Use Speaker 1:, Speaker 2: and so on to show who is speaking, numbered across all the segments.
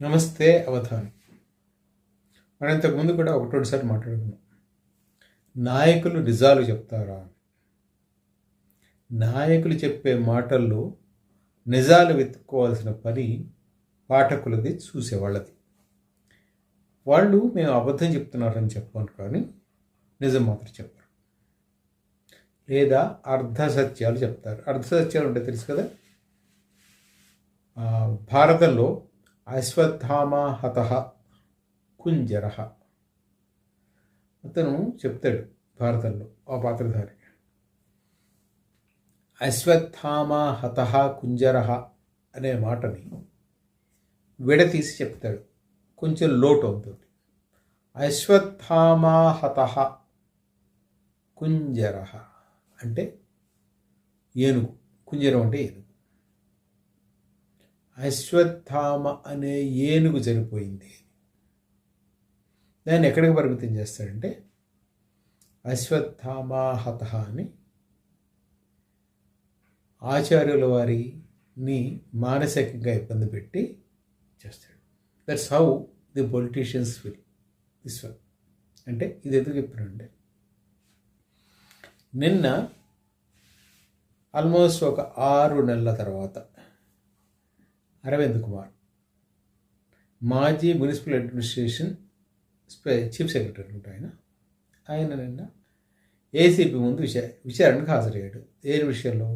Speaker 1: నమస్తే అవధాని. మనం ఇంతకుముందు కూడా ఒకటోసారి మాట్లాడుకున్నాం. నాయకులు నిజాలు చెప్తారా? నాయకులు చెప్పే మాటల్లో నిజాలు వెతుక్కోవాల్సిన పని పాఠకులది, చూసేవాళ్ళది. వాళ్ళు మేము అబద్ధం చెప్తున్నారని చెప్పాను, కానీ నిజం మాత్రం చెప్పరు. లేదా అర్ధసత్యాలు చెప్తారు. అర్ధసత్యాలు ఉంటే తెలుసు కదా. భారతంలో అశ్వత్థామ హతః కుంజరః అతను చెప్తాడు భారతంలో, ఆ పాత్రధారి అశ్వత్థామ హతః కుంజరః అనే మాటని విడతీసి చెప్తాడు. కొంచెం లోటు అవుతుంది. అశ్వత్థామ హతః కుంజరః అంటే ఏనుగు, కుంజరం అంటే ఏనుగు. అశ్వత్థామ అనే ఏనుగు చనిపోయింది. దాన్ని ఎక్కడికి పరిమితం చేస్తాడంటే అశ్వత్థామ హతః అని ఆచార్యుల వారిని మానసికంగా ఇబ్బంది పెట్టి చేస్తాడు. That's how the politicians will this one. అంటే ఇది ఎందుకు చెప్పానంటే, నిన్న ఆల్మోస్ట్ ఒక 6 నెలల తర్వాత అరవింద్ కుమార్, మాజీ మున్సిపల్ అడ్మినిస్ట్రేషన్ చీఫ్ సెక్రటరీ ఉంటాయి ఆయన నిన్న ఏసీపీ ముందు విచారణకు హాజరయ్యాడు. ఏ విషయంలో?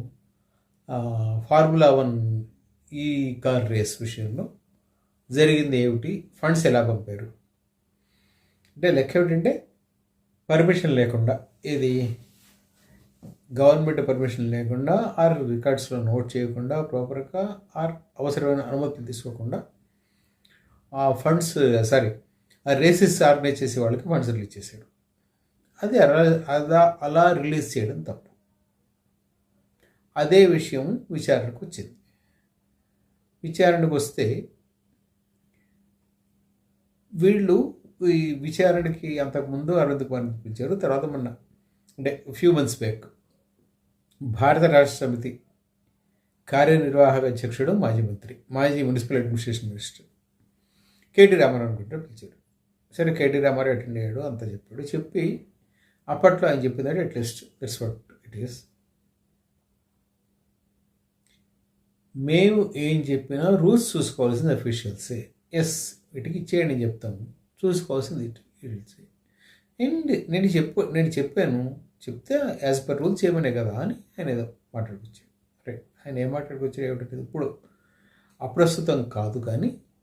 Speaker 1: ఫార్ములా 1 ఈ కార్ రేస్ విషయంలో జరిగింది ఏమిటి, ఫండ్స్ ఎలా పంపారు అంటే లెక్క ఏమిటంటే, పర్మిషన్ లేకుండా, ఇది గవర్నమెంట్ పర్మిషన్ లేకుండా, ఆర్ రికార్డ్స్లో నోట్ చేయకుండా ప్రాపర్గా, ఆర్ అవసరమైన అనుమతులు తీసుకోకుండా ఆ ఫండ్స్ ఆ రేసెస్ ఆర్గనైజ్ చేసే వాళ్ళకి ఫండ్స్ రిలీజ్ చేశాడు. అది అలా రిలీజ్ చేయడం తప్పు. అదే విషయం విచారణకు వచ్చింది. విచారణకు వస్తే వీళ్ళు ఈ విచారణకి అంతకుముందు అరవింద్ కుమార్ పిలిచారు. తర్వాత మొన్న అంటే ఫ్యూ మంత్స్ బ్యాక్ భారత రాష్ట్ర సమితి కార్యనిర్వాహక అధ్యక్షుడు, మాజీ మంత్రి, మాజీ municipal administration minister KT Ramarao అనుకుంటే పిలిచారు. సరే, కేటీ రామారావు అటెండ్ అయ్యాడు, అంతా చెప్పాడు. చెప్పి అప్పట్లో ఆయన చెప్పిందంటే at least that's what it is. మేము ఏం చెప్పినా రూల్స్ చూసుకోవాల్సింది అఫీషియల్సే. ఎస్, వీటికి ఇచ్చేయండి అని చెప్తాము, చూసుకోవాల్సింది ఇట్స్. అండ్ నేను చెప్పాను, చెప్తే యాజ్ పర్ రూల్స్ చేయమనే కదా అని ఆయన ఏదో మాట్లాడుకొచ్చాడు. రైట్, ఆయన ఏం మాట్లాడుకొచ్చాడు ఏమిటంటే ఇప్పుడు అప్రస్తుతం కాదు, కానీ